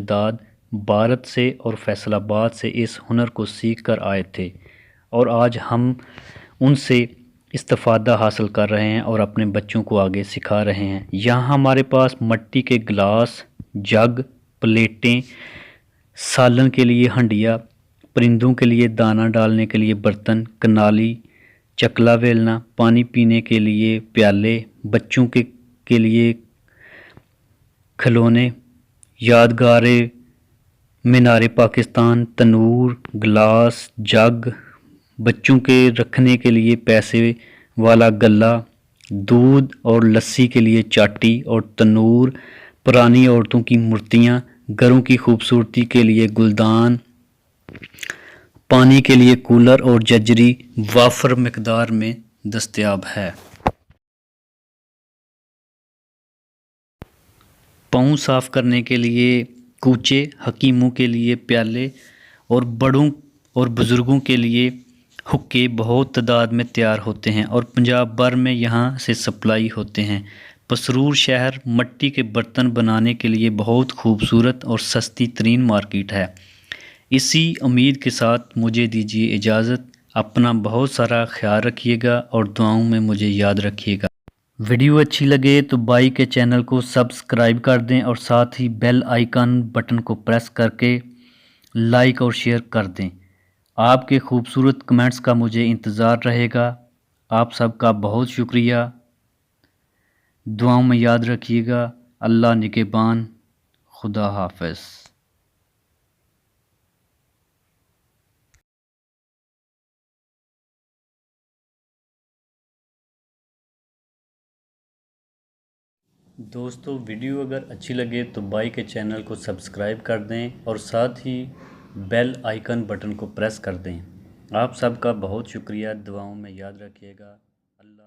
दाद भारत से और फैसलाबाद से इस हुनर को सीख कर आए थे और आज हम उनसे इस्तिफ़ादा हासिल कर रहे हैं और अपने बच्चों को आगे सिखा रहे हैं। यहाँ हमारे पास मिट्टी के गिलास, जग, प्लेटें, सालन के लिए हंडिया, परिंदों के लिए दाना डालने के लिए बर्तन, कनाली, चकला वेलना, पानी पीने के लिए प्याले, बच्चों के लिए खिलौने, यादगारें, मीनार पाकिस्तान, तनूर, गिलास, जग, बच्चों के रखने के लिए पैसे वाला गल्ला, दूध और लस्सी के लिए चाटी और तनूर, पुरानी औरतों की मूर्तियाँ, घरों की खूबसूरती के लिए गुलदान, पानी के लिए कूलर और जजरी वाफर मिकदार में दस्तयाब है। पाँव साफ़ करने के लिए कूचे, हकीमों के लिए प्याले और बड़ों और बुज़ुर्गों के लिए हुक्के बहुत तादाद में तैयार होते हैं और पंजाब भर में यहाँ से सप्लाई होते हैं। पसरूर शहर मिट्टी के बर्तन बनाने के लिए बहुत खूबसूरत और सस्ती तरीन मार्केट है। इसी उम्मीद के साथ मुझे दीजिए इजाज़त। अपना बहुत सारा ख्याल रखिएगा और दुआओं में मुझे याद रखिएगा। वीडियो अच्छी लगे तो भाई के चैनल को सब्सक्राइब कर दें और साथ ही बेल आइकन बटन को प्रेस करके लाइक और शेयर कर दें। आपके खूबसूरत कमेंट्स का मुझे इंतज़ार रहेगा। आप सबका बहुत शुक्रिया। दुआओं में याद रखिएगा। अल्लाह निगहबान। खुदा हाफ़िज़। दोस्तों वीडियो अगर अच्छी लगे तो भाई के चैनल को सब्सक्राइब कर दें और साथ ही बेल आइकन बटन को प्रेस कर दें। आप सबका बहुत शुक्रिया। दुआओं में याद रखिएगा। अल्लाह